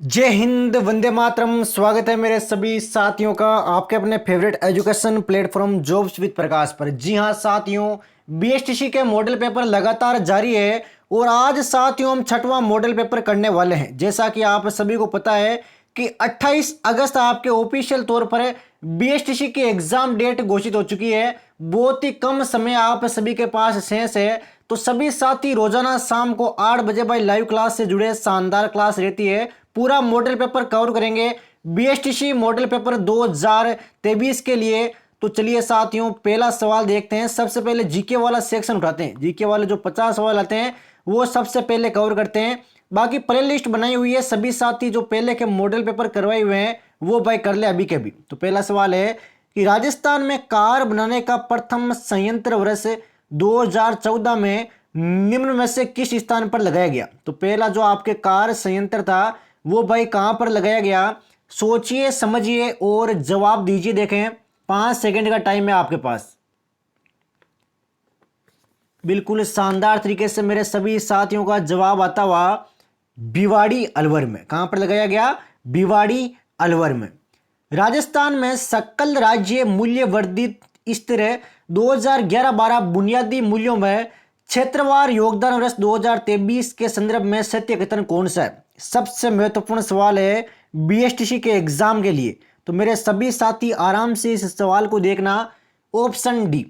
जय हिंद, वंदे मातरम। स्वागत है मेरे सभी साथियों का आपके अपने favourite education platform jobs with Prakash पर। जी हां साथियों, बीएसटीसी के मॉडल पेपर लगातार जारी है और आज साथियों हम छठवां मॉडल पेपर करने वाले हैं। जैसा कि आप सभी को पता है कि 28 अगस्त आपके ऑफिशियल तौर पर बीएसटीसी की एग्जाम डेट घोषित हो चुकी है। बहुत ही कम समय आप सभी के पास शेष है, तो सभी साथी रोजाना शाम को 8 बजे भाई लाइव क्लास से जुड़े। शानदार क्लास रहती है, पूरा मॉडल पेपर कवर करेंगे बीएसटीसी मॉडल पेपर 2023 के लिए। तो चलिए साथियों, पहला सवाल देखते हैं। सबसे पहले जीके वाला सेक्शन उठाते हैं। जीके वाले जो 50 सवाल आते हैं वो सबसे पहले कवर करते हैं। बाकी प्ले लिस्ट बनाई हुई है, सभी साथी जो पहले के मॉडल पेपर करवाए हुए हैं वो भाई कर ले अभी के अभी। तो पहला सवाल है कि राजस्थान में कार बनाने का प्रथम संयंत्र वर्ष 2014 में निम्न में से किस स्थान पर लगाया गया। तो पहला जो आपके कार संयंत्र था वो भाई कहां पर लगाया गया, सोचिए समझिए और जवाब दीजिए। देखें 5 सेकंड का टाइम है आपके पास। बिल्कुल शानदार तरीके से मेरे सभी साथियों का जवाब आता हुआ भिवाड़ी अलवर में। कहां पर लगाया गया? भिवाड़ी अलवर में। राजस्थान में सकल राज्य मूल्य वर्धित स्तर 2011-12 बुनियादी मूल्यों में क्षेत्रवार योगदान वर्ष 2023 के संदर्भ में सत्य कथन कौन सा है? सबसे महत्वपूर्ण सवाल है बीएसटीसी के एग्जाम के लिए। तो मेरे सभी साथी आराम से इस सवाल को देखना। ऑप्शन डी,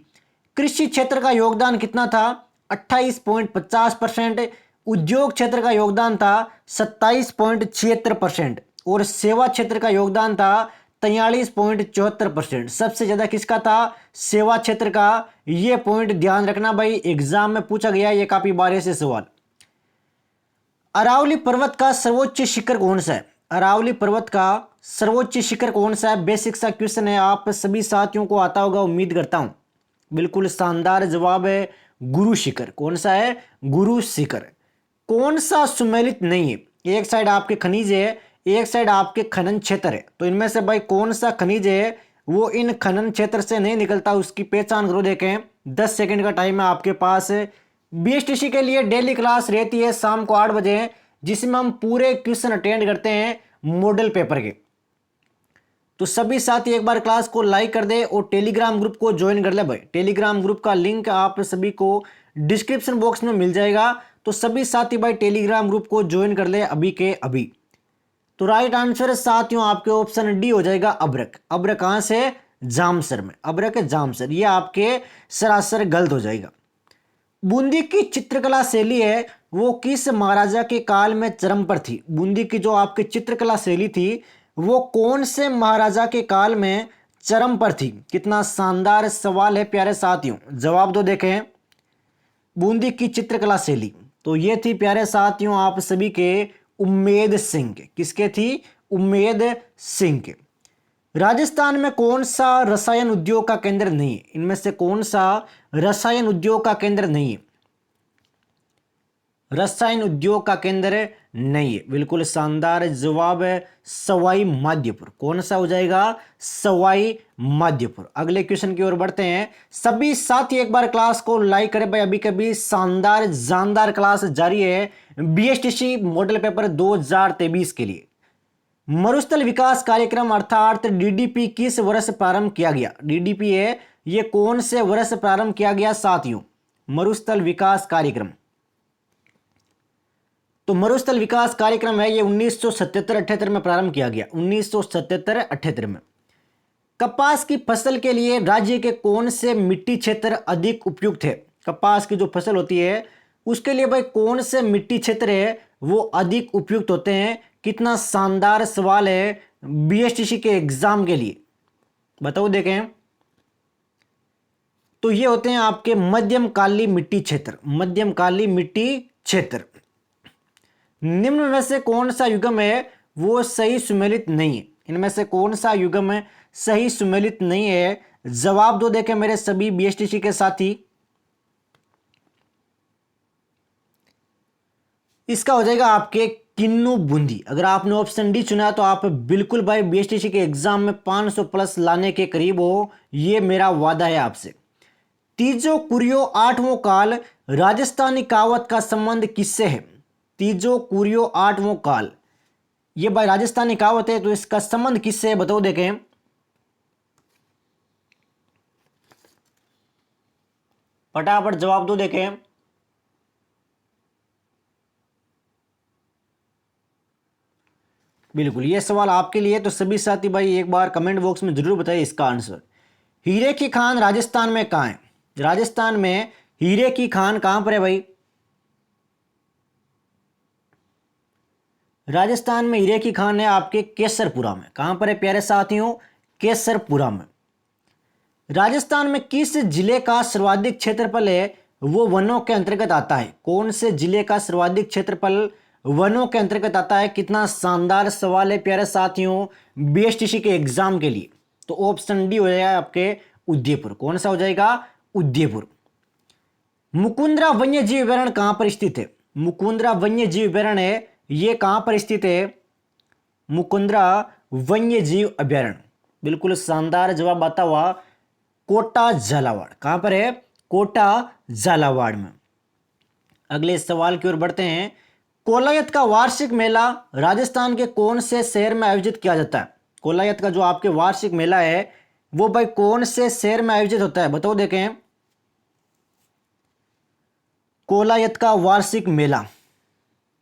कृषि क्षेत्र का योगदान कितना था? 28.50%। उद्योग क्षेत्र का योगदान था 27.76% और सेवा क्षेत्र का योगदान था 43.74%। सबसे ज्यादा किसका था? सेवा क्षेत्र का। यह पॉइंट ध्यान रखना भाई, एग्जाम में पूछा गया ये काफी बार से सवाल। अरावली पर्वत का सर्वोच्च शिखर कौन सा है? अरावली पर्वत का सर्वोच्च शिखर कौन सा है? बेसिक सा क्वेश्चन है, आप सभी साथियों को आता होगा उम्मीद करता हूं। बिल्कुल शानदार जवाब है गुरु शिखर। कौन सा है? गुरु शिखर। कौन सा सुमेलित नहीं है? एक साइड आपके खनिज है, एक साइड आपके खनन क्षेत्र है। तो इनमें से भाई कौन सा खनिज है वो इन खनन क्षेत्र से नहीं निकलता, उसकी पहचान करो। देखें 10 सेकंड का टाइम है आपके पास। बीएसटीसी के लिए डेली क्लास रहती है शाम को 8 बजे, जिसमें हम पूरे क्वेश्चन अटेंड करते हैं मॉडल पेपर के। तो सभी साथी एक बार क्लास को लाइक कर दे और टेलीग्राम ग्रुप को ज्वाइन कर ले भाई। टेलीग्राम ग्रुप का लिंक आप सभी को डिस्क्रिप्शन बॉक्स में मिल जाएगा। तो सभी साथी भाई टेलीग्राम ग्रुप को ज्वाइन कर ले अभी के अभी। तो राइट आंसर साथियों आपके ऑप्शन डी हो जाएगा अब्रक। अब्रक कहां से? जामसर में। अब्रक जामसर, ये आपके सरासर गलत हो जाएगा। बूंदी की चित्रकला शैली है वो किस महाराजा के काल में चरम पर थी? बूंदी की जो आपकी चित्रकला शैली थी वो कौन से महाराजा के काल में चरम पर थी? कितना शानदार सवाल है प्यारे साथियों, जवाब दो। देखें बूंदी की चित्रकला शैली, तो ये थी प्यारे साथियों आप सभी के उम्मेद सिंह के। किसके थी? उम्मेद सिंह के। राजस्थान में कौन सा रसायन उद्योग का केंद्र नहीं है? इनमें से कौन सा रसायन उद्योग का केंद्र नहीं है? रसायन उद्योग का केंद्र नहीं है। बिल्कुल शानदार जवाब है सवाई माधोपुर। कौन सा हो जाएगा? सवाई माधोपुर। अगले क्वेश्चन की ओर बढ़ते हैं। सभी साथी एक बार क्लास को लाइक करें भाई, अभी कभी शानदार जानदार क्लास जारी है बीएसटीसी मॉडल पेपर 2023 के लिए। मरुस्थल विकास कार्यक्रम अर्थात डीडीपी किस वर्ष प्रारंभ किया गया? डीडीपी है ये कौन से वर्ष प्रारंभ किया गया साथियों? मरुस्थल विकास कार्यक्रम। तो मरुस्थल विकास कार्यक्रम है ये 1977-78 में प्रारंभ किया गया। 1977-78 में। कपास की फसल के लिए राज्य के कौन से मिट्टी क्षेत्र अधिक उपयुक्त है? कपास की जो फसल होती है उसके लिए भाई कौन से मिट्टी क्षेत्र है वो अधिक उपयुक्त होते हैं? कितना शानदार सवाल है बीएसटीसी के एग्जाम के लिए, बताओ। देखें तो ये होते हैं आपके मध्यम काली मिट्टी क्षेत्र। मध्यम काली मिट्टी क्षेत्र। निम्न में से कौन सा युग्म है वो सही सुमेलित नहीं है? इनमें से कौन सा युग्म है सही सुमेलित नहीं है? जवाब दो। देखें मेरे सभी बीएसटीसी के साथी, इसका हो जाएगा आपके किन्नू बूंदी। अगर आपने ऑप्शन डी चुना तो आप बिल्कुल भाई बीएसटीसी के एग्जाम में 500 प्लस लाने के करीब हो, ये मेरा वादा है आपसे। तीजो कुरियो आठवों काल राजस्थानी कहावत का संबंध किससे है? तीजो कुरियो आठवों काल ये भाई राजस्थानी कहावत है, तो इसका संबंध किससे है बताओ देखें। फटाफट जवाब दो देखें। बिल्कुल, ये सवाल आपके लिए, तो सभी साथी भाई एक बार कमेंट बॉक्स में जरूर बताइए इसका आंसर। हीरे की खान राजस्थान में कहाँ है? राजस्थान में हीरे की खान कहां पर है भाई? राजस्थान में हीरे की खान है आपके केसरपुरा में। कहां पर है प्यारे साथियों? केसरपुरा में। राजस्थान में किस जिले का सर्वाधिक क्षेत्रफल है वो वनों के अंतर्गत आता है? कौन से जिले का सर्वाधिक क्षेत्रफल वनों के अंतर्गत आता है? कितना शानदार सवाल है प्यारे साथियों बीएसटीसी के एग्जाम के लिए। तो ऑप्शन डी हो जाएगा आपके उदयपुर। कौन सा हो जाएगा? उदयपुर। मुकुंदरा वन्य जीव अभयारण्य कहां पर स्थित है? मुकुंदरा वन्य जीव अभयारण्य है, ये कहां पर स्थित है? मुकुंदरा वन्य जीव अभयारण्य। बिल्कुल शानदार जवाब आता हुआ कोटा झालावाड़। कहां पर है? कोटा झालावाड़ में। अगले सवाल की ओर बढ़ते हैं। कोलायत का वार्षिक मेला राजस्थान के कौन से शहर में आयोजित किया जाता है? कोलायत का जो आपके वार्षिक मेला है वो भाई कौन से शहर में आयोजित होता है बताओ देखें। कोलायत का वार्षिक मेला,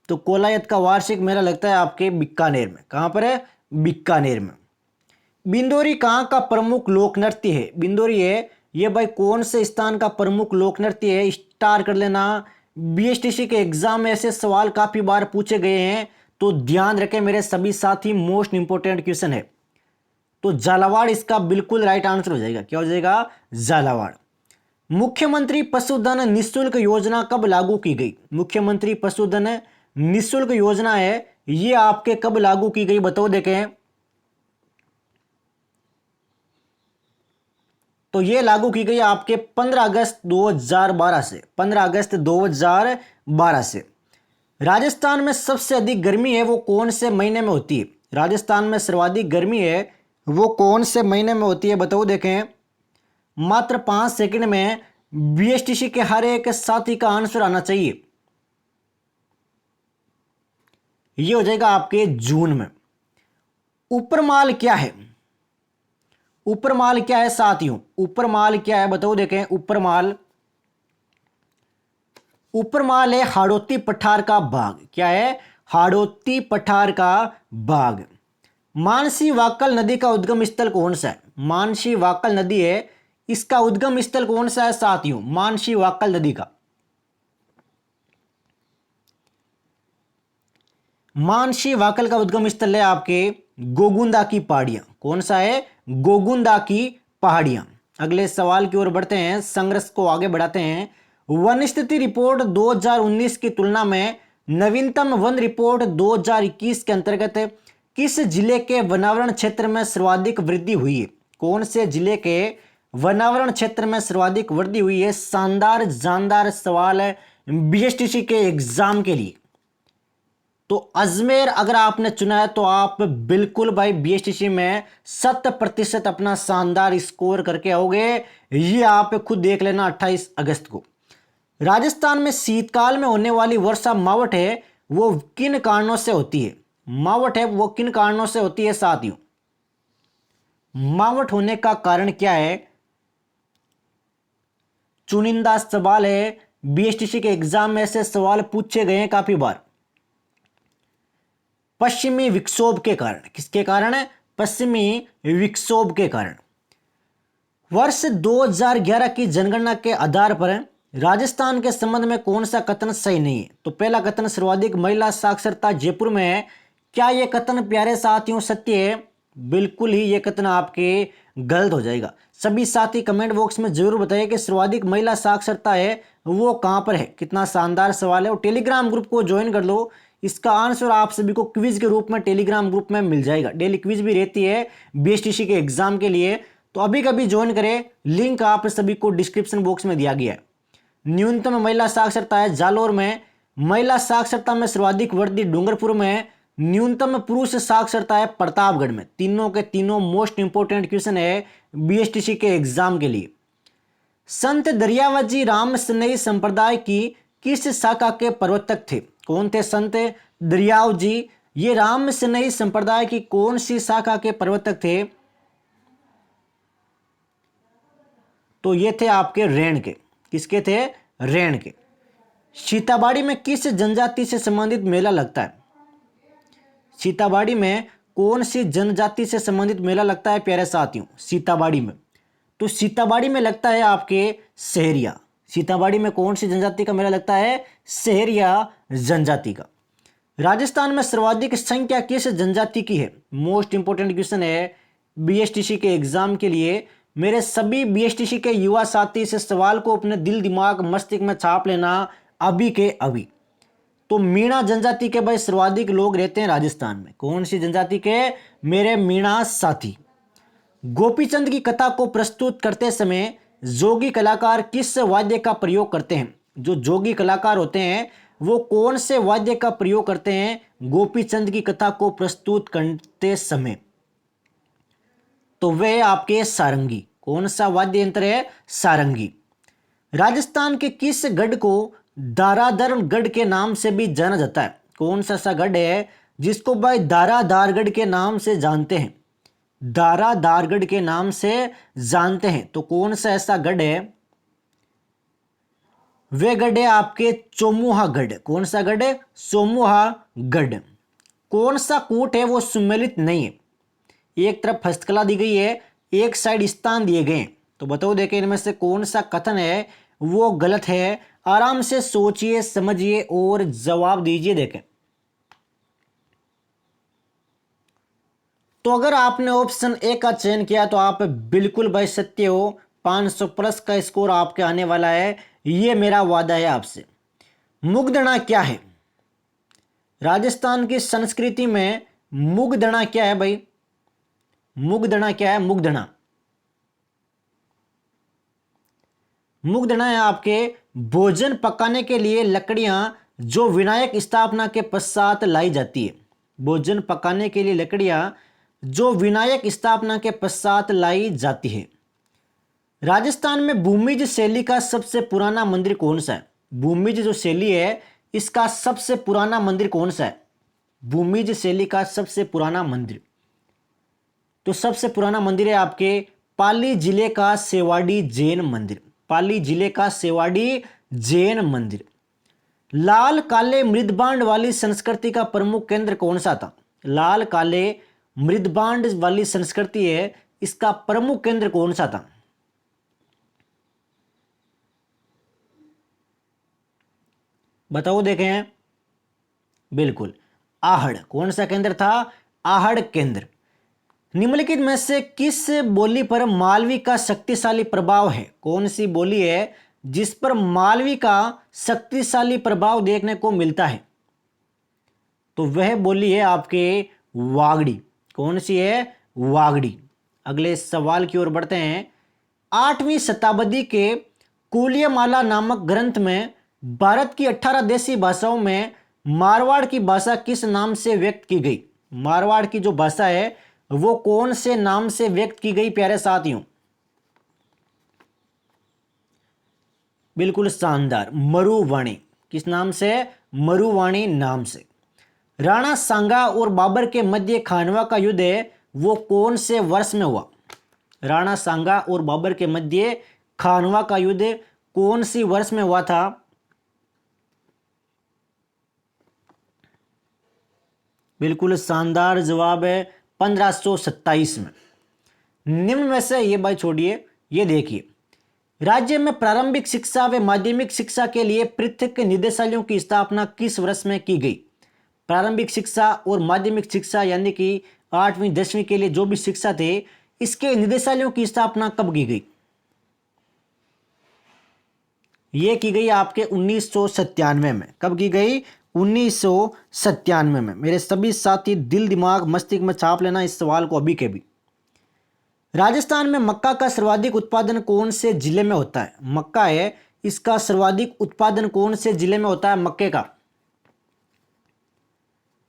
तो कोलायत का वार्षिक मेला लगता है आपके बीकानेर में। कहां पर है? बीकानेर में। बिंदोरी कहां का प्रमुख लोक नृत्य है? बिंदोरी है ये भाई कौन से स्थान का प्रमुख लोक नृत्य है? स्टार कर लेना। बीएसटीसी के एग्जाम में ऐसे सवाल काफी बार पूछे गए हैं, तो ध्यान रखें मेरे सभी साथी, मोस्ट इंपोर्टेंट क्वेश्चन है। तो झालावाड़ इसका बिल्कुल राइट आंसर हो जाएगा। क्या हो जाएगा? झालावाड़। मुख्यमंत्री पशुधन निःशुल्क योजना कब लागू की गई? मुख्यमंत्री पशुधन निःशुल्क योजना है, ये आपके कब लागू की गई बताओ देखें। तो ये लागू की गई आपके 15 अगस्त 2012 से। 15 अगस्त 2012 से। राजस्थान में सबसे अधिक गर्मी है वो कौन से महीने में होती है? राजस्थान में सर्वाधिक गर्मी है वो कौन से महीने में होती है बताओ देखें। मात्र 5 सेकंड में बीएसटीसी के हर एक साथी का आंसर आना चाहिए। ये हो जाएगा आपके जून में। उपरमाल क्या है? उपरमाल क्या है साथियों? उपरमाल क्या है बताओ देखें। उपरमाल, उपरमाल है हाड़ौती पठार का बाग। क्या है? हाड़ौती पठार का बाग। मानसी वाकल नदी का उद्गम स्थल कौन सा है? मानसी वाकल नदी है, इसका उद्गम स्थल कौन सा है साथियों? मानसी वाकल नदी का। मानसी वाकल का उद्गम स्थल है आपके गोगुंदा की पहाड़ियां। कौन सा है? गोगुंदा की पहाड़ियां। अगले सवाल की ओर बढ़ते हैं, संघर्ष को आगे बढ़ाते हैं। वन स्थिति रिपोर्ट 2019 की तुलना में नवीनतम वन रिपोर्ट 2021 के अंतर्गत किस जिले के वनावरण क्षेत्र में सर्वाधिक वृद्धि हुई है? कौन से जिले के वनावरण क्षेत्र में सर्वाधिक वृद्धि हुई है? शानदार जानदार सवाल है बीएसटीसी के एग्जाम के लिए। तो अजमेर अगर आपने चुना है तो आप बिल्कुल भाई बीएसटीसी में 100% अपना शानदार स्कोर करके आओगे। ये आप खुद देख लेना 28 अगस्त को। राजस्थान में शीतकाल में होने वाली वर्षा मावट है वो किन कारणों से होती है? मावट है वो किन कारणों से होती है साथियों? मावट होने का कारण क्या है? चुनिंदा सवाल है, बीएसटीसी के एग्जाम में ऐसे सवाल पूछे गए हैं काफी बार। पश्चिमी विक्षोभ के कारण। किसके कारण है? पश्चिमी विक्षोभ के कारण। वर्ष 2011 की जनगणना के आधार पर राजस्थान के संबंध में कौन सा कथन सही नहीं है? तो पहला कथन सर्वाधिक महिला साक्षरता जयपुर में है। क्या यह कथन प्यारे साथियों सत्य है? बिल्कुल ही यह कथन आपके गलत हो जाएगा। सभी साथी कमेंट बॉक्स में जरूर बताइए कि सर्वाधिक महिला साक्षरता है वो कहां पर है। कितना शानदार सवाल है। और टेलीग्राम ग्रुप को ज्वाइन कर लो, इसका आंसर आप सभी को क्विज के रूप में टेलीग्राम ग्रुप में मिल जाएगा। डेली क्विज भी रहती है बीएसटीसी के एग्जाम के लिए, तो अभी कभी ज्वाइन करें। लिंक आप सभी को डिस्क्रिप्शन बॉक्स में दिया गया है। न्यूनतम महिला साक्षरता है जालोर में। महिला साक्षरता में सर्वाधिक वृद्धि डूंगरपुर में। न्यूनतम पुरुष साक्षरता है प्रतापगढ़ में। तीनों के तीनों मोस्ट इंपोर्टेंट क्वेश्चन है बीएसटीसी के एग्जाम के लिए। संत दरियावत राम स्नेही संप्रदाय की किस शाखा के प्रवर्तक थे? कौन थे संत दरियाव जी ये राम सनई संप्रदाय की कौन सी शाखा के प्रवर्तक थे? तो ये थे आपके रेण के। किसके थे? रेण के। सीताबाड़ी में किस जनजाति से संबंधित मेला लगता है? सीताबाड़ी में कौन सी जनजाति से संबंधित मेला लगता है प्यारे साथियों? सीताबाड़ी में, तो सीताबाड़ी में लगता है आपके सहरिया। सीताबाड़ी में कौन सी जनजाति का मेला लगता है? सहरिया जनजाति का। राजस्थान में सर्वाधिक संख्या किस जनजाति की है? मोस्ट इंपोर्टेंट क्वेश्चन है बीएसटीसी के एग्जाम के लिए। मेरे सभी बीएसटीसी के युवा साथी इस सवाल को अपने दिल दिमाग मस्तिष्क में छाप लेना अभी के अभी। तो मीणा जनजाति के भाई सर्वाधिक लोग रहते हैं राजस्थान में। कौन सी जनजाति के मेरे मीणा साथी? गोपीचंद की कथा को प्रस्तुत करते समय जोगी कलाकार किस वाद्य का प्रयोग करते हैं? जो जोगी कलाकार होते हैं वो कौन से वाद्य का प्रयोग करते हैं गोपीचंद की कथा को प्रस्तुत करते समय? तो वह आपके सारंगी। कौन सा वाद्य यंत्र है? सारंगी। राजस्थान के किस गढ़ को दाराधर गढ़ के नाम से भी जाना जाता है? कौन सा ऐसा गढ़ है जिसको भाई दाराधारगढ़ के नाम से जानते हैं? दाराधारगढ़ के नाम से जानते हैं, तो कौन सा ऐसा गढ़ है? वे गढ़ है आपके चौमुहागढ़। कौन सा गढ़ है? चौमुहागढ़। कौन सा कूट है वो सुमेलित नहीं है? एक तरफ हस्तकला दी गई है, एक साइड स्थान दिए गए हैं, तो बताओ देखें इनमें से कौन सा कथन है वो गलत है? आराम से सोचिए, समझिए और जवाब दीजिए। देखें तो अगर आपने ऑप्शन ए का चयन किया तो आप बिल्कुल भाई सत्य हो। 500 प्लस का स्कोर आपके आने वाला है, ये मेरा वादा है आपसे। मुगदना क्या है? राजस्थान की संस्कृति में मुगदना क्या है भाई? मुगदना क्या है? मुगदना, मुगदना है आपके भोजन पकाने के लिए लकड़ियां जो विनायक स्थापना के पश्चात लाई जाती है। भोजन पकाने के लिए लकड़ियां जो विनायक स्थापना के पश्चात लाई जाती है। राजस्थान में भूमिज शैली का सबसे पुराना मंदिर कौन सा है? भूमिज जो शैली है इसका सबसे पुराना मंदिर कौन सा है? भूमिज शैली का सबसे पुराना मंदिर, तो सबसे पुराना मंदिर है आपके पाली जिले का सेवाड़ी जैन मंदिर। पाली जिले का सेवाड़ी जैन मंदिर। लाल काले मृदबांड वाली संस्कृति का प्रमुख केंद्र कौन सा था? लाल काले मृदबांड वाली संस्कृति है, इसका प्रमुख केंद्र कौन सा था? बताओ देखें। बिल्कुल आहड़। कौन सा केंद्र था? आहड़ केंद्र। निम्नलिखित में से किस बोली पर मालवी का शक्तिशाली प्रभाव है? कौन सी बोली है जिस पर मालवी का शक्तिशाली प्रभाव देखने को मिलता है? तो वह बोली है आपके वागड़ी। कौन सी है? वागड़ी। अगले सवाल की ओर बढ़ते हैं। 8वीं शताब्दी के कुलियमाला नामक ग्रंथ में भारत की 18 देशी भाषाओं में मारवाड़ की भाषा किस नाम से व्यक्त की गई? मारवाड़ की जो भाषा है वो कौन से नाम से व्यक्त की गई प्यारे साथियों? बिल्कुल शानदार, मरुवाणी। किस नाम से? मरुवाणी नाम से। राणा सांगा और बाबर के मध्य खानवा का युद्ध है वो कौन से वर्ष में हुआ? राणा सांगा और बाबर के मध्य खानवा का युद्ध कौन सी वर्ष में हुआ था? बिल्कुल शानदार जवाब है 1527 में। निम्न में से ये भाई छोड़िए, ये देखिए। राज्य में प्रारंभिक शिक्षा व माध्यमिक शिक्षा के लिए पृथक निदेशालयों की स्थापना किस वर्ष में की गई? प्रारंभिक शिक्षा और माध्यमिक शिक्षा यानी कि 8वीं 10वीं के लिए जो भी शिक्षा थे इसके निदेशालयों की स्थापना कब की गई? ये की गई आपके 1997 में। कब की गई? 1997 में। मेरे सभी साथी दिल दिमाग मस्तिष्क में छाप लेना इस सवाल को अभी के भी। राजस्थान में मक्का का सर्वाधिक उत्पादन कौन से जिले में होता है? मक्का है, इसका सर्वाधिक उत्पादन कौन से जिले में होता है? मक्के का,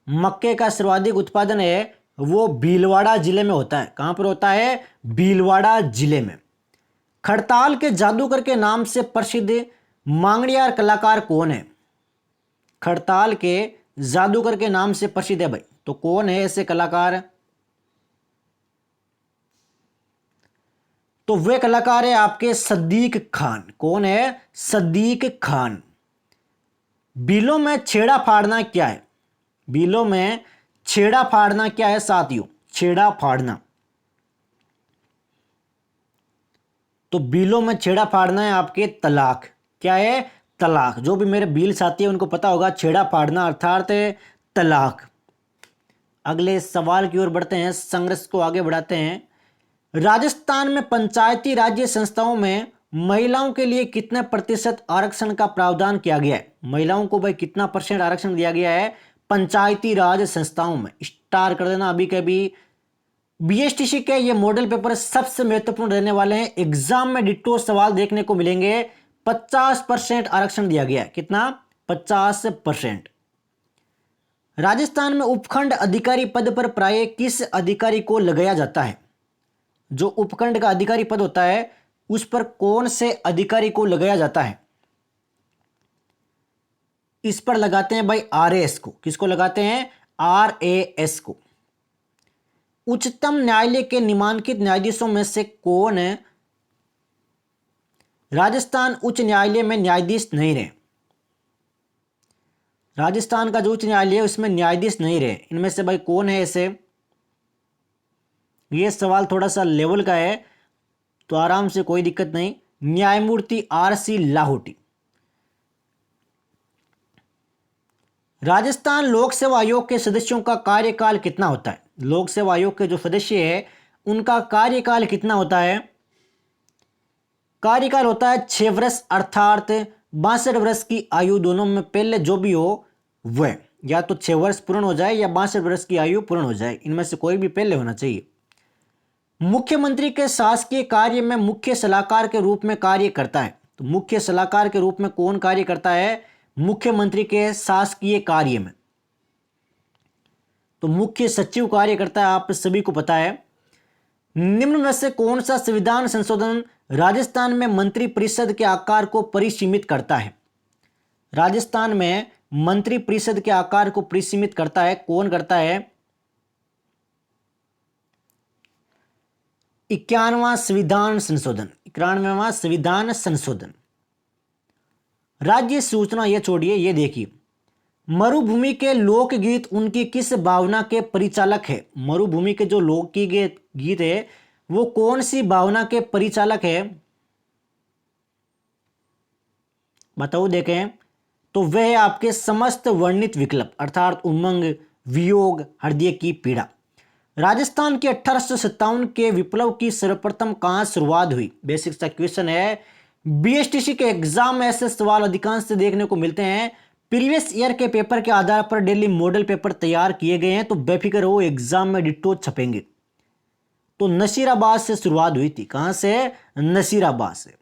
मक्के का सर्वाधिक उत्पादन है वो भीलवाड़ा जिले में होता है। कहां पर होता है? भीलवाड़ा जिले में। खड़ताल के जादूगर के नाम से प्रसिद्ध मांगड़ियार कलाकार कौन है? खड़ताल के जादूगर के नाम से प्रसिद्ध है भाई, तो कौन है ऐसे कलाकार? तो वे कलाकार है आपके सदीक खान। कौन है? सदीक खान। बिलों में छेड़ा फाड़ना क्या है? बिलों में छेड़ा फाड़ना क्या है साथियों? छेड़ा फाड़ना, तो बिलों में छेड़ा फाड़ना है आपके तलाक। क्या है? तलाक। जो भी मेरे बिल साथी है उनको पता होगा छेड़ा फाड़ना अर्थात तलाक। अगले सवाल की ओर बढ़ते हैं, संघर्ष को आगे बढ़ाते हैं। राजस्थान में पंचायती राज्य संस्थाओं में महिलाओं के लिए कितने प्रतिशत आरक्षण का प्रावधान किया गया है? महिलाओं को भाई कितना परसेंट आरक्षण दिया गया है पंचायती राज संस्थाओं में? स्टार कर देना अभी के अभी। बीएसटीसी के ये मॉडल पेपर सबसे महत्वपूर्ण रहने वाले हैं, एग्जाम में डिट्टो सवाल देखने को मिलेंगे। 50% आरक्षण दिया गया। कितना? 50%। राजस्थान में उपखंड अधिकारी पद पर प्राय किस अधिकारी को लगाया जाता है? जो उपखंड का अधिकारी पद होता है उस पर कौन से अधिकारी को लगाया जाता है? इस पर लगाते हैं भाई आरएएस को। किसको लगाते हैं? आरएएस को। उच्चतम न्यायालय के नामांकित न्यायाधीशों में से कौन है राजस्थान उच्च न्यायालय में न्यायाधीश नहीं रहे? राजस्थान का जो उच्च न्यायालय है उसमें न्यायाधीश नहीं रहे, इनमें से भाई कौन है ऐसे? ये सवाल थोड़ा सा लेवल का है तो आराम से, कोई दिक्कत नहीं। न्यायमूर्ति आरसी लाहौटी। राजस्थान लोक सेवा आयोग के सदस्यों का कार्यकाल कितना होता है? लोक सेवा आयोग के जो सदस्य है उनका कार्यकाल कितना होता है? कार्यकाल होता है 6 वर्ष, अर्थात 62 वर्ष की आयु दोनों में पहले जो भी हो वह, या तो 6 वर्ष पूर्ण हो जाए या 62 वर्ष की आयु पूर्ण हो जाए, इनमें से कोई भी पहले होना चाहिए। मुख्यमंत्री के शासकीय कार्य में मुख्य सलाहकार के रूप में कार्य करता है, तो मुख्य सलाहकार के रूप में कौन कार्य करता है मुख्यमंत्री के शासकीय कार्य में? तो मुख्य सचिव कार्य करता है, आप सभी को पता है। निम्न में से कौन सा संविधान संशोधन राजस्थान में मंत्री परिषद के आकार को परिसीमित करता है? राजस्थान में मंत्री परिषद के आकार को परिसीमित करता है, कौन करता है? 91वां संविधान संशोधन। 91वां संविधान संशोधन। राज्य सूचना ये छोड़िए, ये देखिए, मरुभूमि के लोकगीत उनकी किस भावना के परिचालक है? मरुभूमि के जो लोकगीत गीत है वो कौन सी भावना के परिचालक है? बताओ देखें। तो वह है आपके समस्त वर्णित विकल्प, अर्थात उमंग, वियोग, हृदय की पीड़ा। राजस्थान के 1857 के विप्लव की सर्वप्रथम कहां शुरुआत हुई? बेसिक सा क्वेश्चन है। बीएसटीसी के एग्जाम में ऐसे सवाल अधिकांश से देखने को मिलते हैं। प्रीवियस ईयर के पेपर के आधार पर डेली मॉडल पेपर तैयार किए गए हैं, तो बेफिक्र हो एग्जाम में डिट्टो छपेंगे। तो नसीराबाद से शुरुआत हुई थी। कहां से? नसीराबाद से।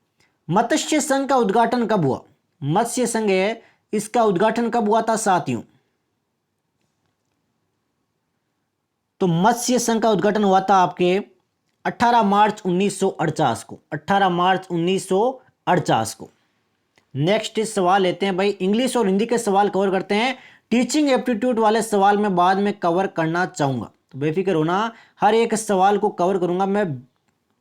मत्स्य संघ का उद्घाटन कब हुआ? मत्स्य संघ है, इसका उद्घाटन कब हुआ था साथियों? तो मत्स्य संघ का उद्घाटन हुआ था आपके 18 मार्च 1948 को। 18 मार्च 1948 को। नेक्स्ट सवाल लेते हैं भाई, इंग्लिश और हिंदी के सवाल कवर करते हैं। टीचिंग एप्टीट्यूड वाले सवाल मैं बाद में कवर करना चाहूंगा, तो बेफिक्र होना, हर एक सवाल को कवर करूंगा मैं,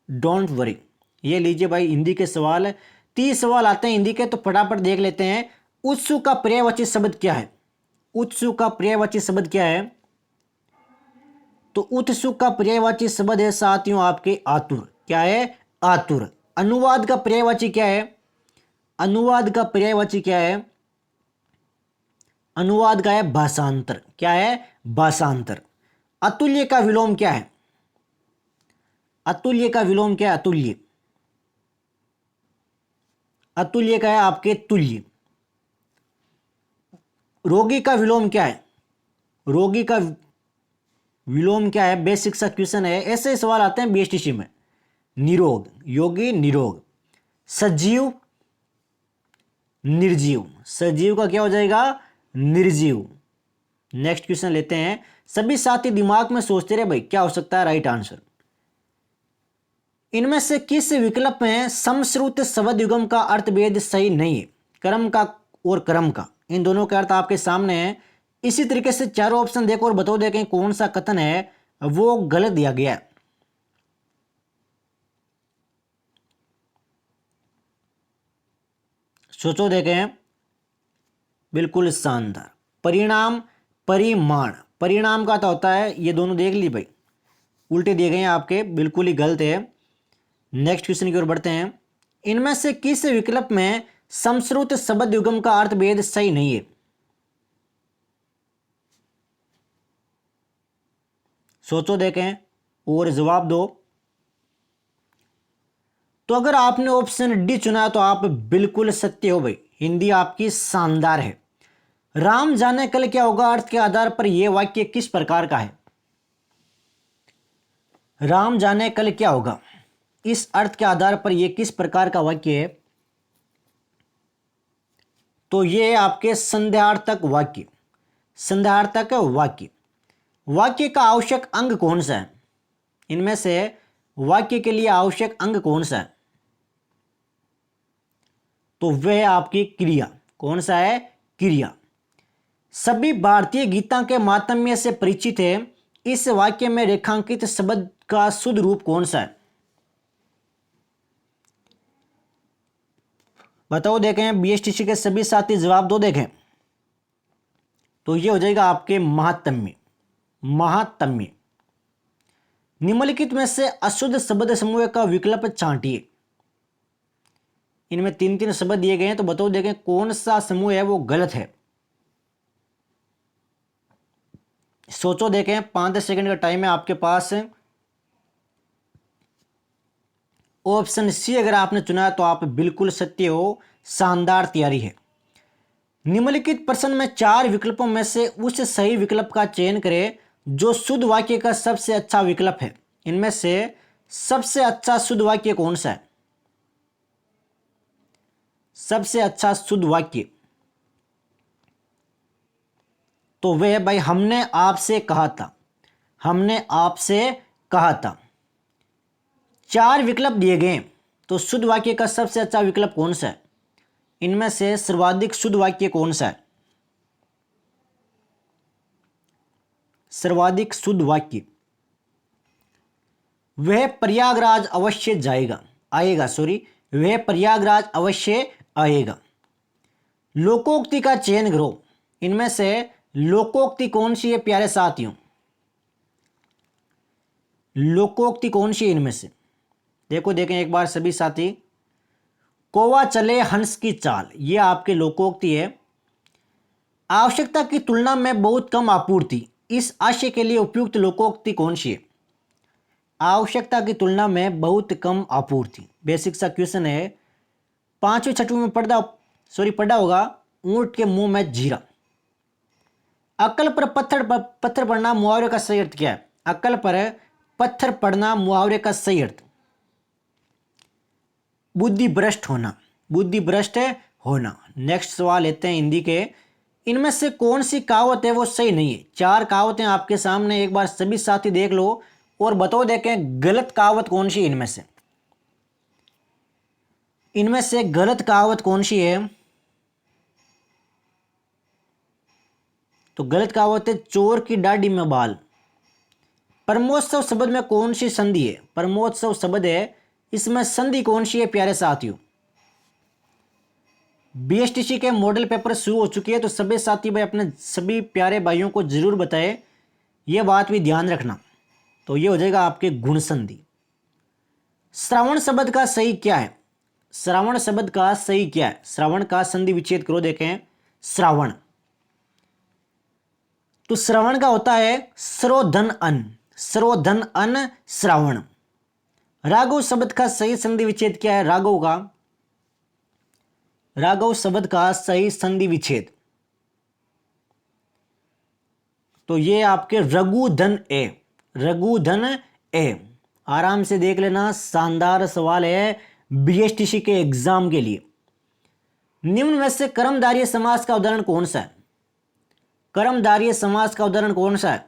डोंट वरी। ये लीजिए भाई हिंदी के सवाल, 30 सवाल आते हैं हिंदी के, तो फटाफट देख लेते हैं। उत्सुक का पर्यायवाची शब्द क्या है? उत्सुक का पर्यायवाची शब्द क्या है? तो उत्सुक का पर्यायवाची शब्द है साथियों आपके आतुर। क्या है? आतुर। अनुवाद का पर्यायवाची क्या है? अनुवाद का पर्यायवाची क्या है? अनुवाद का है भाषांतर। क्या है? भाषांतर। अतुल्य का विलोम क्या है? अतुल्य का विलोम क्या है? अतुल्य। अतुल्य का है आपके तुल्य। रोगी का विलोम क्या है? रोगी का विलोम क्या है? बेसिक सा क्वेश्चन है, ऐसे सवाल आते हैं बीएसटीसी में। निरोग, योगी निरोग। सजीव निर्जीव, सजीव का क्या हो जाएगा? निर्जीव। नेक्स्ट क्वेश्चन लेते हैं। सभी साथी दिमाग में सोचते रहे भाई क्या हो सकता है राइट आंसर। इनमें से किस विकल्प में समश्रुत शब्द युगम का अर्थभेद सही नहीं है? कर्म का और कर्म का, इन दोनों का अर्थ आपके सामने है। इसी तरीके से चारों ऑप्शन देखो और बताओ देखें कौन सा कथन है वो गलत दिया गया है। सोचो देखें। बिल्कुल शानदार। परिणाम, परिमाण, परिणाम का तो होता है, ये दोनों देख ली भाई, उल्टे दिए गए हैं आपके, बिल्कुल ही गलत है। नेक्स्ट क्वेश्चन की ओर बढ़ते हैं। इनमें से किस विकल्प में समश्रुत शब्द युग्म का अर्थभेद सही नहीं है? सोचो देखें और जवाब दो। तो अगर आपने ऑप्शन डी चुना तो आप बिल्कुल सत्य हो भाई, हिंदी आपकी शानदार है। राम जाने कल क्या होगा अर्थ के आधार पर यह वाक्य किस प्रकार का है? राम जाने कल क्या होगा, इस अर्थ के आधार पर यह किस प्रकार का वाक्य है? तो यह आपके संदेहार्थक वाक्य, संदेहार्थक वाक्य। वाक्य का आवश्यक अंग कौन सा है? इनमें से वाक्य के लिए आवश्यक अंग कौन सा है? तो वह आपकी क्रिया। कौन सा है? क्रिया। सभी भारतीय गीता के मातम्य से परिचित है, इस वाक्य में रेखांकित शब्द का शुद्ध रूप कौन सा है? बताओ देखें, बीएसटीसी के सभी साथी जवाब दो देखें। तो ये हो जाएगा आपके महात्म्य, महात्म्य। निम्नलिखित में से अशुद्ध शब्द समूह का विकल्प छांटिए। इनमें तीन तीन शब्द दिए गए हैं, तो बताओ देखें कौन सा समूह है वो गलत है। सोचो देखें, 5 सेकंड का टाइम है आपके पास। ऑप्शन सी अगर आपने चुना तो आप बिल्कुल सत्य हो, शानदार तैयारी है। निम्नलिखित प्रश्न में 4 विकल्पों में से उस सही विकल्प का चयन करें जो शुद्ध वाक्य का सबसे अच्छा विकल्प है। इनमें से सबसे अच्छा शुद्ध वाक्य कौन सा है? सबसे अच्छा शुद्ध वाक्य तो वह भाई हमने आपसे कहा था, हमने आपसे कहा था। 4 विकल्प दिए गए, तो शुद्ध वाक्य का सबसे अच्छा विकल्प कौन सा है? इनमें से सर्वाधिक शुद्ध वाक्य कौन सा है? सर्वाधिक शुद्ध वाक्य वह प्रयागराज अवश्य जाएगा, आएगा, सॉरी, वह प्रयागराज अवश्य आएगा। लोकोक्ति का चयन करो। इनमें से लोकोक्ति कौन सी है प्यारे साथियों? लोकोक्ति कौन सी है इनमें से? देखो देखें एक बार सभी साथी। कौवा चले हंस की चाल, ये आपके लोकोक्ति है। आवश्यकता की तुलना में बहुत कम आपूर्ति, इस आशय के लिए उपयुक्त लोकोक्ति कौन सी है? आवश्यकता की तुलना में बहुत कम आपूर्ति। बेसिक सा क्वेश्चन है, 5वीं 6वीं में पढ़ा होगा। ऊंट के मुंह में जीरा। अक्ल पर पत्थर पड़ना मुहावरे का सही अर्थ क्या है? अक्ल पर पत्थर पड़ना मुहावरे का सही अर्थ बुद्धि भ्रष्ट होना, बुद्धि भ्रष्ट होना। नेक्स्ट सवाल लेते हैं हिंदी के। इनमें से कौन सी कहावत है वो सही नहीं है? 4 कहावतें आपके सामने, एक बार सभी साथी देख लो और बताओ देखें गलत कहावत कौन सी है इनमें से? इनमें से गलत कहावत कौन सी है? तो गलत कहावत है चोर की दाढ़ी में बाल। परमोत्सव शब्द में कौन सी संधि है? परमोत्सव शब्द है, इसमें संधि कौन सी है प्यारे साथियों? बीएसटीसी के मॉडल पेपर शुरू हो चुकी है, तो सभी साथी भाई अपने सभी प्यारे भाइयों को जरूर बताएं, यह बात भी ध्यान रखना। तो ये हो जाएगा आपके गुण संधि। श्रावण शब्द का सही क्या है? श्रावण शब्द का सही क्या है? श्रावण का संधि विच्छेद करो देखें। श्रावण, तो श्रवण का होता है श्रोधन अन, श्रोधन अन श्रावण। राघव शब्द का सही संधि विच्छेद क्या है? राघव का, राघव शब्द का सही संधि विच्छेद तो ये आपके रघुधन ए, रघुधन ए। आराम से देख लेना, शानदार सवाल है बीएसटीसी के एग्जाम के लिए। निम्न में से कर्मधारय समास का उदाहरण कौन सा है? कर्मधारय समास का उदाहरण कौन सा है?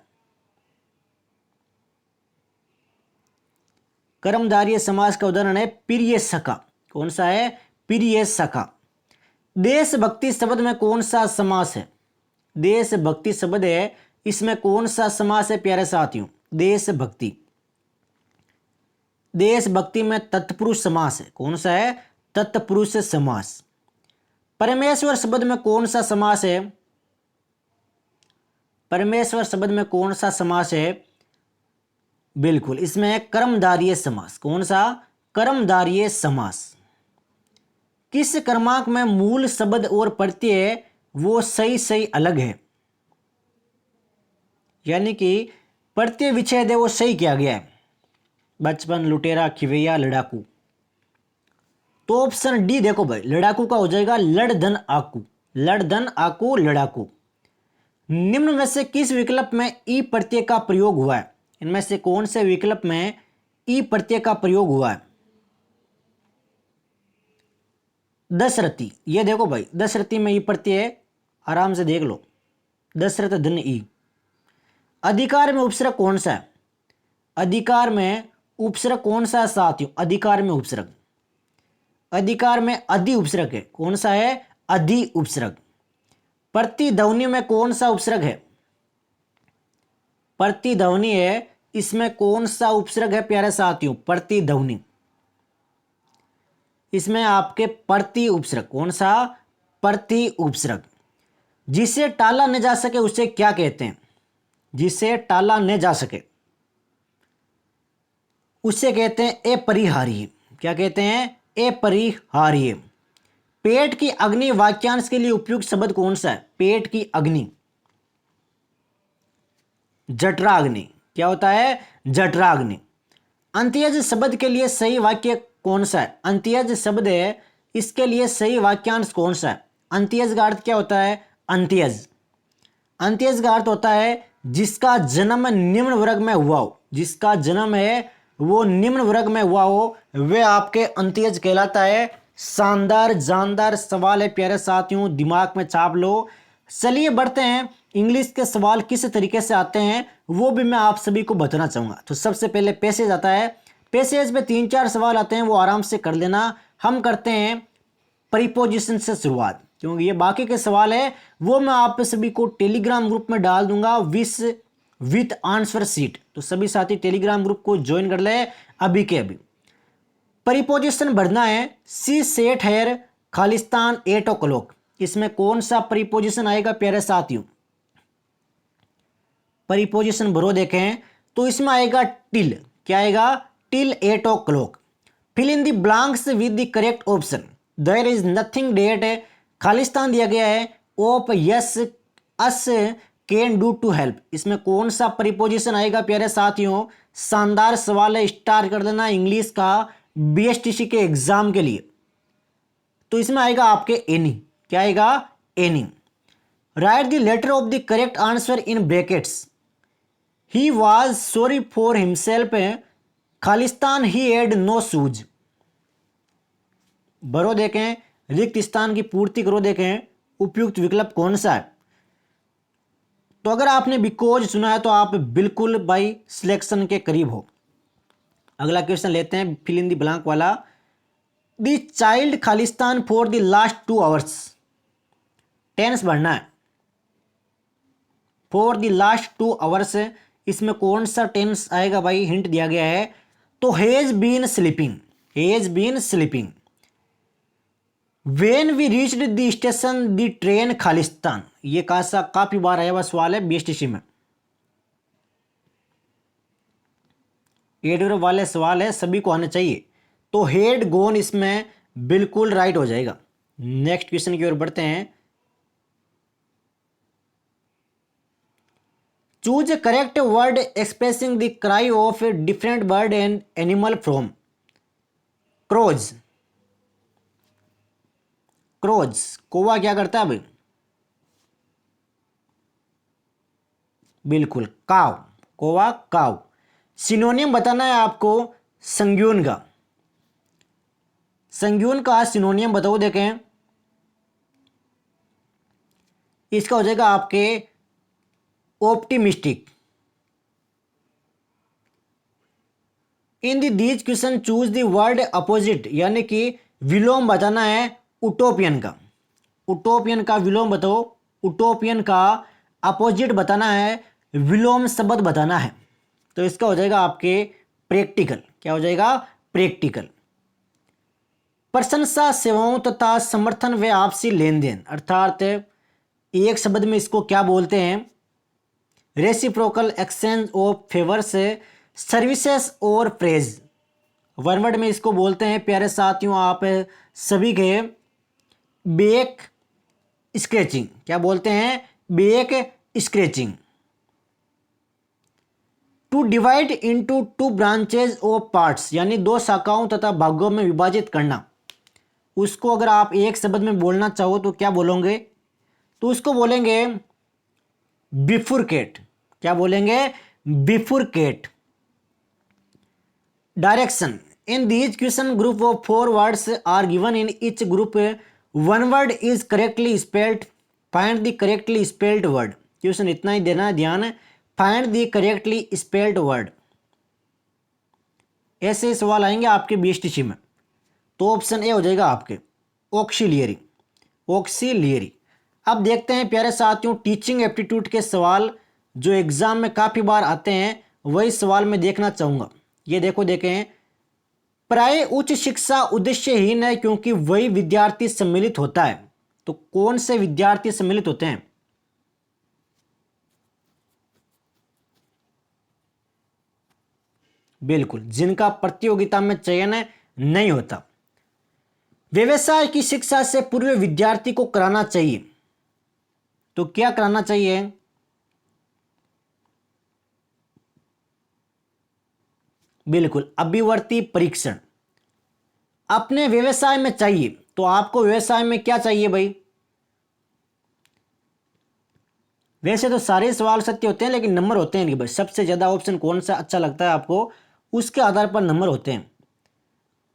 कर्मधारय समास का उदाहरण है प्रिय सखा। कौन सा है? प्रिय सखा। देशभक्ति शब्द में कौन सा समास है? देशभक्ति शब्द है, इसमें कौन सा समास है प्यारे साथियों? देशभक्ति। देशभक्ति में तत्पुरुष समास है। कौन सा है? तत्पुरुष समास। परमेश्वर शब्द में कौन सा समास है? परमेश्वर शब्द में कौन सा समास है? बिल्कुल, इसमें है कर्मधारय समास। कौन सा? कर्मधारय समास। किस क्रमांक में मूल शब्द और प्रत्यय वो सही अलग है, यानी कि प्रत्यय विच्छेद है वो सही किया गया है। बचपन, लुटेरा, खिवैया, लड़ाकू। तो ऑप्शन डी देखो भाई, लड़ाकू का हो जाएगा लड़ धन आकू। लड़ धन आकू लड़ाकू। निम्न में से किस विकल्प में ई प्रत्यय का प्रयोग हुआ है? इनमें से कौन से विकल्प में ई प्रत्यय का प्रयोग हुआ है? दशरथी। ये देखो भाई, दशरथी में ई प्रत्यय आराम से देख लो। दशरथ धन ई। अधिकार में उपसर्ग कौन सा है? अधिकार में उपसर्ग कौन सा है साथियों? अधिकार में उपसर्ग, अधिकार में अधि उपसर्ग है। कौन सा है? अधि उपसर्ग। प्रतिध्वनि में कौन सा उपसर्ग है? प्रतिध्वनि है, इसमें कौन सा उपसर्ग है प्यारे साथियों? प्रतिध्वनि। इसमें आपके प्रति उपसर्ग। कौन सा? प्रति उपसर्ग। जिसे टाला न जा सके उसे क्या कहते हैं? जिसे टाला न जा सके उसे कहते हैं अपरिहार्य। क्या कहते हैं? अपरिहार्य। पेट की अग्नि वाक्यांश के लिए उपयुक्त शब्द कौन सा है? पेट की अग्नि, जठराग्नि। क्या होता है? जठराग्नि। अंत्यज शब्द के लिए सही वाक्य कौन सा है? अंत्यज शब्द है, इसके लिए सही वाक्यांश कौन सा है? अंत्यज का अर्थ क्या होता है? अंत्यज, अंत्यज का अर्थ होता है जिसका जन्म निम्न वर्ग में हुआ हो। जिसका जन्म है वो निम्न वर्ग में हुआ हो, वे आपके अंत्यज कहलाता है। शानदार जानदार सवाल है प्यारे साथियों, दिमाग में छाप लो। चलिए बढ़ते हैं, इंग्लिश के सवाल किस तरीके से आते हैं वो भी मैं आप सभी को बताना चाहूँगा। तो सबसे पहले पैसेज आता है। पैसेज में 3-4 सवाल आते हैं, वो आराम से कर लेना। हम करते हैं प्रीपोजिशन से शुरुआत, क्योंकि ये बाकी के सवाल है वो मैं आप सभी को टेलीग्राम ग्रुप में डाल दूंगा विथ आंसर सीट। तो सभी साथी टेलीग्राम ग्रुप को ज्वाइन कर ले अभी के अभी। प्रीपोजिशन भरना है। सी सेट हेयर खालिस्तान 8 o'clock। इसमें कौन सा प्रीपोजिशन आएगा प्यारे साथियों? प्रीपोजिशन भरो देखें तो इसमें आएगा टिल। क्या आएगा? Till 8 o'clock। Fill in the blanks with the correct option. There is nothing date है, खालिस्तान दिया गया है। ओप yes us can do to help. इसमें कौन सा प्रीपोजिशन आएगा प्यारे साथियों? शानदार सवाल है, स्टार्ट कर देना इंग्लिश का बीएसटीसी के एग्जाम के लिए। तो इसमें आएगा आपके एनी। क्या आएगा? Any. Write the letter of the correct answer in brackets. He was sorry for himself खालिस्तान ही हैड नो शूज। भरो देखें, रिक्त स्थान की पूर्ति करो देखें, उपयुक्त विकल्प कौन सा है? तो अगर आपने बिकॉज सुना है तो आप बिल्कुल भाई सिलेक्शन के करीब हो। अगला क्वेश्चन लेते हैं, फिल इन द ब्लैंक वाला। द चाइल्ड खालिस्तान for the last 2 hours। Tense भरना है। फॉर द लास्ट 2 hours, इसमें कौन सा टेंस आएगा भाई? हिंट दिया गया है। तो has been sleeping. Has been sleeping. When we reached the station the train खालिस्तान। ये काफी बार आया हुआ सवाल है बीएसटीसी में। एडवर वाले सवाल है, सभी को आने चाहिए। तो हेड गोन इसमें बिल्कुल राइट हो जाएगा। नेक्स्ट क्वेश्चन की ओर बढ़ते हैं। Choose correct word expressing the cry of a different bird and animal from. Crows. Crows, कौवा क्या करता है भाई? बिल्कुल काव। कौवा काव। सिनोनियम बताना है आपको संज्ञून का। संज्ञून का सिनोनियम बताओ देखें। इसका हो जाएगा आपके optimistic. In these question choose the word opposite, यानी कि विलोम बताना है उटोपियन का। उटोपियन का विलोम बताओ। उटोपियन का अपोजिट बताना है, विलोम शब्द बताना है। तो इसका हो जाएगा आपके प्रैक्टिकल। क्या हो जाएगा? प्रैक्टिकल। प्रशंसा, सेवाओं तथा समर्थन व आपसी लेन देन, अर्थात एक शब्द में इसको क्या बोलते हैं? Reciprocal exchange of favours, services और प्रेज। वन वर्ड में इसको बोलते हैं प्यारे साथियों आप सभी के बैक स्क्रैचिंग। क्या बोलते हैं? Back scratching. To divide into two branches of parts, यानी दो शाखाओं तथा भागों में विभाजित करना। उसको अगर आप एक शब्द में बोलना चाहो तो क्या बोलोगे? तो उसको बोलेंगे बिफुरकेट। क्या बोलेंगे? Bifurcate. Direction, in these question group of 4 words are given, in each group one word is correctly spelled, find the correctly spelled word. Question इतना ही देना है ध्यान, find the correctly spelled word. ऐसे सवाल आएंगे आपके बीएसटीसी में। तो ऑप्शन ए हो जाएगा आपके ऑक्सिलियरी। ऑक्सिलियरी। अब देखते हैं प्यारे साथियों टीचिंग एप्टीट्यूड के सवाल जो एग्जाम में काफ़ी बार आते हैं, वही सवाल मैं देखना चाहूँगा। ये देखो देखें, प्राय उच्च शिक्षा उद्देश्यहीन है क्योंकि वही विद्यार्थी सम्मिलित होता है। तो कौन से विद्यार्थी सम्मिलित होते हैं? बिल्कुल, जिनका प्रतियोगिता में चयन नहीं होता। व्यवसाय की शिक्षा से पूर्व विद्यार्थी को कराना चाहिए। तो क्या कराना चाहिए? बिल्कुल, अभिवर्ती परीक्षण अपने व्यवसाय में चाहिए। तो आपको व्यवसाय में क्या चाहिए भाई? वैसे तो सारे सवाल सत्य होते हैं लेकिन नंबर होते हैं नहीं भाई। सबसे ज्यादा ऑप्शन कौन सा अच्छा लगता है आपको, उसके आधार पर नंबर होते हैं।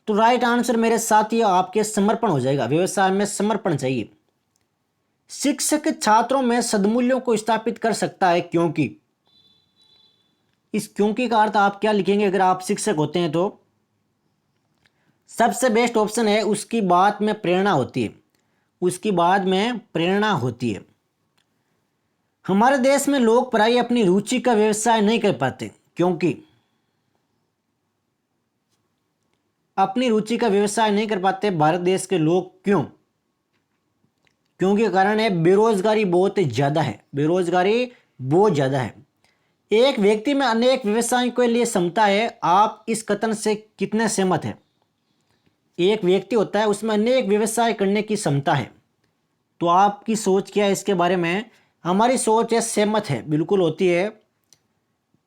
तो राइट आंसर मेरे साथ ही आपके समर्पण हो जाएगा। व्यवसाय में समर्पण चाहिए। शिक्षक छात्रों में सद्मूल्यों को स्थापित कर सकता है क्योंकि। इस क्योंकि का अर्थ आप क्या लिखेंगे अगर आप शिक्षक होते हैं? तो सबसे बेस्ट ऑप्शन है उसकी बात में प्रेरणा होती है। उसकी बात में प्रेरणा होती है। हमारे देश में लोग पढ़ाई अपनी रुचि का व्यवसाय नहीं कर पाते क्योंकि। अपनी रुचि का व्यवसाय नहीं कर पाते भारत देश के लोग, क्यों? क्योंकि कारण है बेरोजगारी बहुत ज्यादा है। बेरोजगारी बहुत ज्यादा है। एक व्यक्ति में अनेक व्यवसायों के लिए क्षमता है। आप इस कथन से कितने सहमत हैं? एक व्यक्ति होता है उसमें अनेक व्यवसाय करने की क्षमता है। तो आपकी सोच क्या है इसके बारे में? हमारी सोच है सहमत है, बिल्कुल होती है।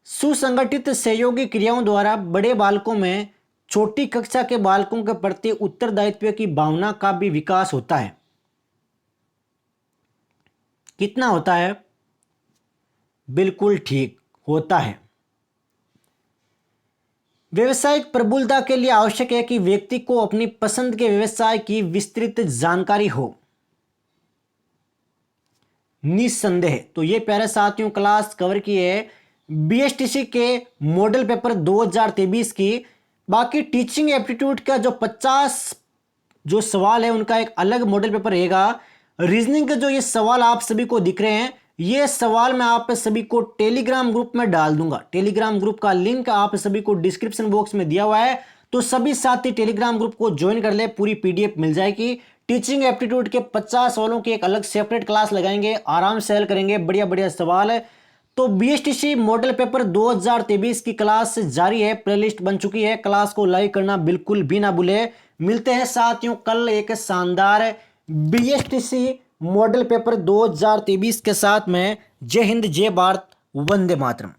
सुसंगठित सहयोगी क्रियाओं द्वारा बड़े बालकों में छोटी कक्षा के बालकों के प्रति उत्तरदायित्व की भावना का भी विकास होता है। कितना होता है? बिल्कुल ठीक, होता है। व्यवसायिक प्रबुद्धता के लिए आवश्यक है कि व्यक्ति को अपनी पसंद के व्यवसाय की विस्तृत जानकारी हो। निस्संदेह। तो ये प्यारे साथियों क्लास कवर की है बीएसटीसी के मॉडल पेपर 2023 की। बाकी टीचिंग एप्टीट्यूड का जो 50 जो सवाल है उनका एक अलग मॉडल पेपर रहेगा। रीजनिंग के जो ये सवाल आप सभी को दिख रहे हैं, ये सवाल मैं आप सभी को टेलीग्राम ग्रुप में डाल दूंगा। टेलीग्राम ग्रुप का लिंक आप सभी को डिस्क्रिप्शन बॉक्स में दिया हुआ है। तो सभी साथी टेलीग्राम ग्रुप को ज्वाइन कर ले, पूरी पीडीएफ मिल जाएगी। टीचिंग एप्टीट्यूड के 50 सवालों की एक अलग सेपरेट क्लास लगाएंगे, आराम से हल करेंगे, बढ़िया बढ़िया सवाल है। तो बीएसटीसी मॉडल पेपर 2023 की क्लास जारी है, प्लेलिस्ट बन चुकी है। क्लास को लाइक करना बिल्कुल भी ना भूले। मिलते हैं साथियों कल एक शानदार बीएसटीसी मॉडल पेपर 2023 के साथ में। जय हिंद, जय भारत, वंदे मातरम।